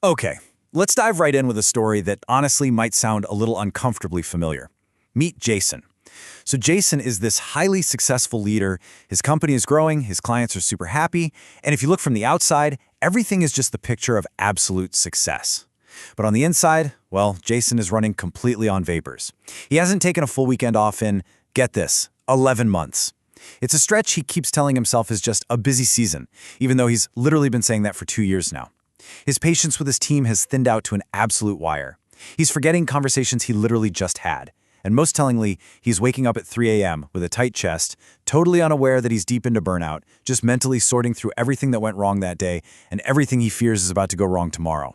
Okay, let's dive right in with a story that honestly might sound a little uncomfortably familiar. Meet Jason. So Jason is this highly successful leader. His company is growing, his clients are super happy, and if you look from the outside, everything is just the picture of absolute success. But on the inside, well, Jason is running completely on vapors. He hasn't taken a full weekend off in, get this, 11 months. It's a stretch he keeps telling himself is just a busy season, even though he's literally been saying that for 2 years now. His patience with his team has thinned out to an absolute wire. He's forgetting conversations he literally just had. And most tellingly, he's waking up at 3 a.m. with a tight chest, totally unaware that he's deep into burnout, just mentally sorting through everything that went wrong that day and everything he fears is about to go wrong tomorrow.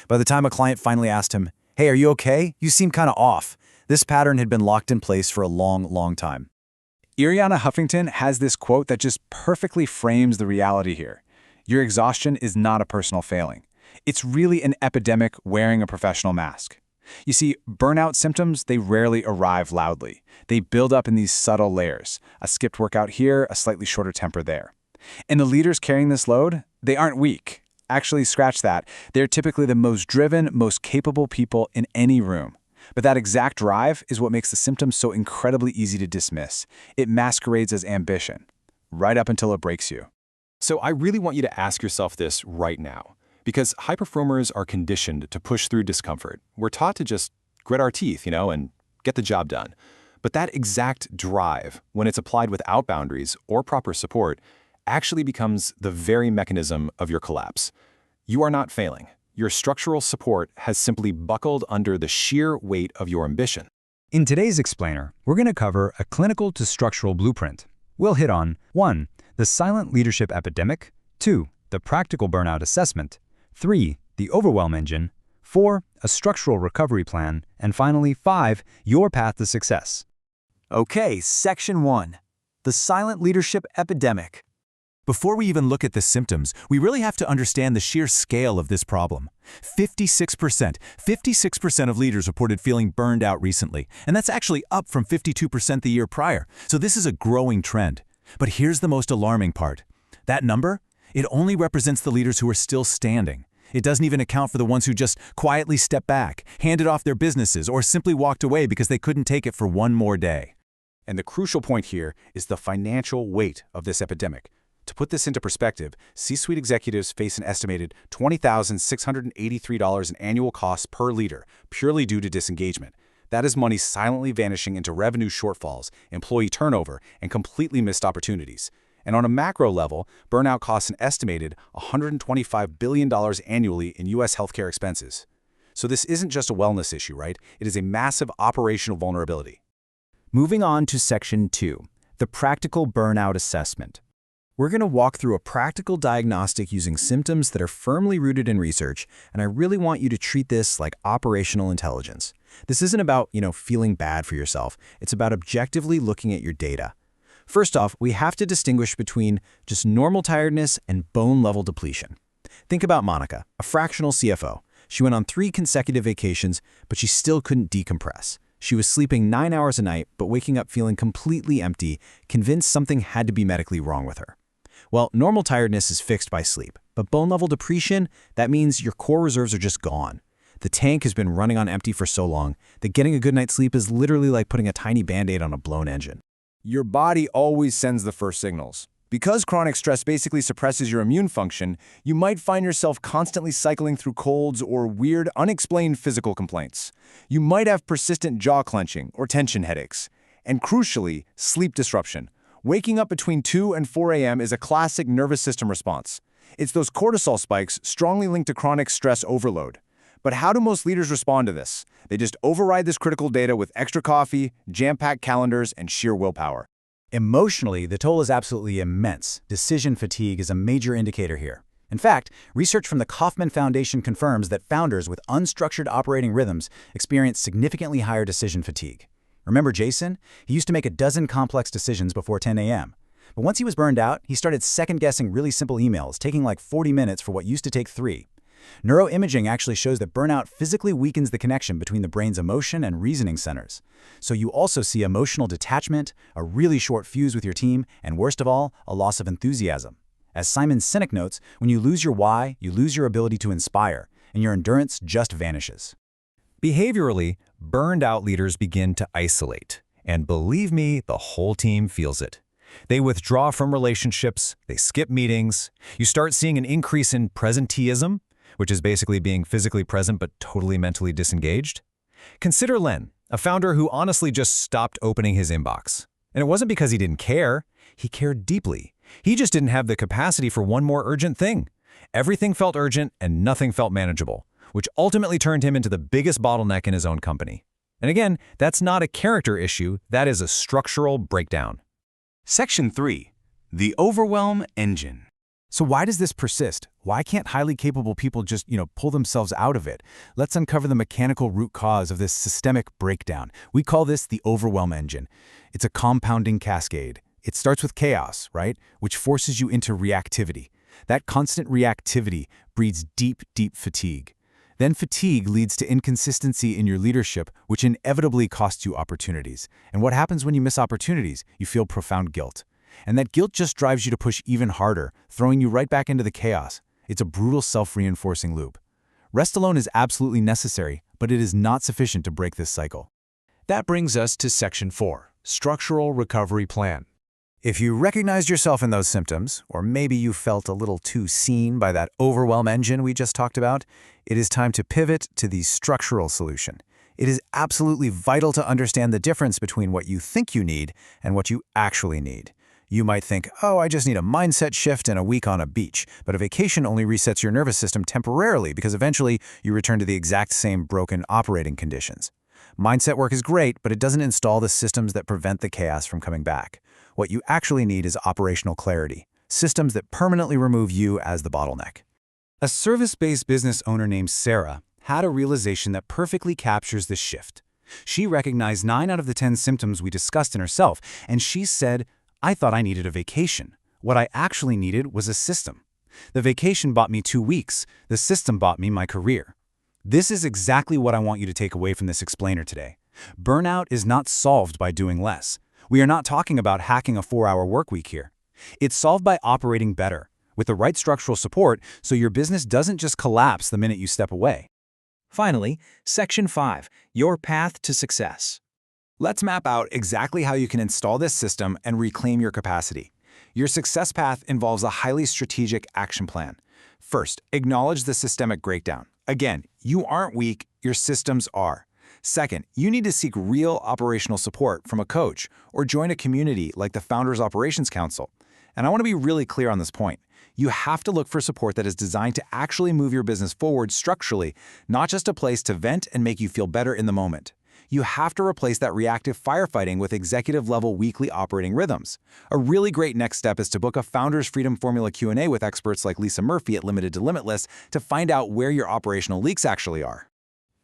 By the time a client finally asked him, "Hey, are you okay? You seem kind of off," this pattern had been locked in place for a long, long time. Arianna Huffington has this quote that just perfectly frames the reality here. Your exhaustion is not a personal failing. It's really an epidemic wearing a professional mask. You see, burnout symptoms, they rarely arrive loudly. They build up in these subtle layers, a skipped workout here, a slightly shorter temper there. And the leaders carrying this load, they aren't weak. Actually, scratch that. They're typically the most driven, most capable people in any room. But that exact drive is what makes the symptoms so incredibly easy to dismiss. It masquerades as ambition, right up until it breaks you. So I really want you to ask yourself this right now, because high performers are conditioned to push through discomfort. We're taught to just grit our teeth, and get the job done. But that exact drive, when it's applied without boundaries or proper support, actually becomes the very mechanism of your collapse. You are not failing. Your structural support has simply buckled under the sheer weight of your ambition. In today's explainer, we're going to cover a clinical to structural blueprint. We'll hit on 1. The silent leadership epidemic, 2. The practical burnout assessment, 3. The overwhelm engine, 4. A structural recovery plan, and finally 5. Your path to success. Okay, Section 1. The silent leadership epidemic. Before we even look at the symptoms, we really have to understand the sheer scale of this problem. 56% of leaders reported feeling burned out recently, and that's actually up from 52% the year prior. So this is a growing trend. But here's the most alarming part. That number? It only represents the leaders who are still standing. It doesn't even account for the ones who just quietly stepped back, handed off their businesses, or simply walked away because they couldn't take it for one more day. And the crucial point here is the financial weight of this epidemic. To put this into perspective, C-suite executives face an estimated $20,683 in annual costs per leader, purely due to disengagement. That is money silently vanishing into revenue shortfalls, employee turnover, and completely missed opportunities. And on a macro level, burnout costs an estimated $125 billion annually in U.S. healthcare expenses. So this isn't just a wellness issue, right? It is a massive operational vulnerability. Moving on to Section 2, the practical burnout assessment. We're going to walk through a practical diagnostic using symptoms that are firmly rooted in research, and I really want you to treat this like operational intelligence. This isn't about, feeling bad for yourself. It's about objectively looking at your data. First off, we have to distinguish between just normal tiredness and bone-level depletion. Think about Monica, a fractional CFO. She went on 3 consecutive vacations, but she still couldn't decompress. She was sleeping 9 hours a night, but waking up feeling completely empty, convinced something had to be medically wrong with her. Well, normal tiredness is fixed by sleep, but bone-level depletion, that means your core reserves are just gone. The tank has been running on empty for so long that getting a good night's sleep is literally like putting a tiny Band-Aid on a blown engine. Your body always sends the first signals. Because chronic stress basically suppresses your immune function, you might find yourself constantly cycling through colds or weird, unexplained physical complaints. You might have persistent jaw clenching or tension headaches. And crucially, sleep disruption. Waking up between 2 and 4 a.m. is a classic nervous system response. It's those cortisol spikes strongly linked to chronic stress overload. But how do most leaders respond to this? They just override this critical data with extra coffee, jam-packed calendars, and sheer willpower. Emotionally, the toll is absolutely immense. Decision fatigue is a major indicator here. In fact, research from the Kauffman Foundation confirms that founders with unstructured operating rhythms experience significantly higher decision fatigue. Remember Jason? He used to make a dozen complex decisions before 10 a.m. But once he was burned out, he started second-guessing really simple emails, taking like 40 minutes for what used to take 3. Neuroimaging actually shows that burnout physically weakens the connection between the brain's emotion and reasoning centers. So you also see emotional detachment, a really short fuse with your team, and worst of all, a loss of enthusiasm. As Simon Sinek notes, when you lose your why, you lose your ability to inspire. and your endurance just vanishes. Behaviorally, burned-out leaders begin to isolate. And believe me, the whole team feels it. They withdraw from relationships, they skip meetings. You start seeing an increase in presenteeism, which is basically being physically present but totally mentally disengaged. Consider Len, a founder who honestly just stopped opening his inbox. And it wasn't because he didn't care. He cared deeply. He just didn't have the capacity for one more urgent thing. Everything felt urgent and nothing felt manageable, which ultimately turned him into the biggest bottleneck in his own company. And again, that's not a character issue, that is a structural breakdown. Section 3. The overwhelm engine. So why does this persist? Why can't highly capable people just, pull themselves out of it? Let's uncover the mechanical root cause of this systemic breakdown. We call this the overwhelm engine. It's a compounding cascade. It starts with chaos, right? Which forces you into reactivity. That constant reactivity breeds deep, deep fatigue. Then fatigue leads to inconsistency in your leadership, which inevitably costs you opportunities. And what happens when you miss opportunities? You feel profound guilt. And that guilt just drives you to push even harder, throwing you right back into the chaos. It's a brutal self-reinforcing loop. Rest alone is absolutely necessary, but it is not sufficient to break this cycle. That brings us to Section 4, Structural Recovery Plan. If you recognized yourself in those symptoms, or maybe you felt a little too seen by that overwhelm engine we just talked about, it is time to pivot to the structural solution. It is absolutely vital to understand the difference between what you think you need and what you actually need. You might think, oh, I just need a mindset shift and a week on a beach, but a vacation only resets your nervous system temporarily because eventually you return to the exact same broken operating conditions. Mindset work is great, but it doesn't install the systems that prevent the chaos from coming back. What you actually need is operational clarity, systems that permanently remove you as the bottleneck. A service-based business owner named Sarah had a realization that perfectly captures this shift. She recognized 9 out of the 10 symptoms we discussed in herself, and she said, I thought I needed a vacation. What I actually needed was a system. The vacation bought me 2 weeks. The system bought me my career. This is exactly what I want you to take away from this explainer today. Burnout is not solved by doing less. We are not talking about hacking a 4-hour work week here. It's solved by operating better, with the right structural support so your business doesn't just collapse the minute you step away. Finally, Section 5, Your Path to Success. Let's map out exactly how you can install this system and reclaim your capacity. Your success path involves a highly strategic action plan. First, acknowledge the systemic breakdown. Again, you aren't weak, your systems are. Second, you need to seek real operational support from a coach or join a community like the Founders Operations Council. And I want to be really clear on this point. You have to look for support that is designed to actually move your business forward structurally, not just a place to vent and make you feel better in the moment. You have to replace that reactive firefighting with executive-level weekly operating rhythms. A really great next step is to book a Founders Freedom Formula Q&A with experts like 𝘆cie Murphy at Limited to Limitless to find out where your operational leaks actually are.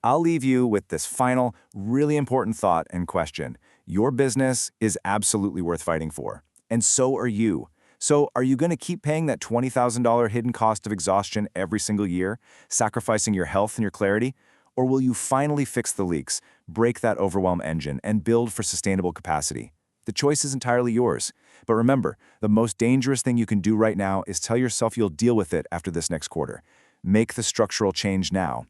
I'll leave you with this final, really important thought and question. Your business is absolutely worth fighting for, and so are you. So are you going to keep paying that $20,000 hidden cost of exhaustion every single year, sacrificing your health and your clarity? Or will you finally fix the leaks, break that overwhelm engine, and build for sustainable capacity? The choice is entirely yours. But remember, the most dangerous thing you can do right now is tell yourself you'll deal with it after this next quarter. Make the structural change now.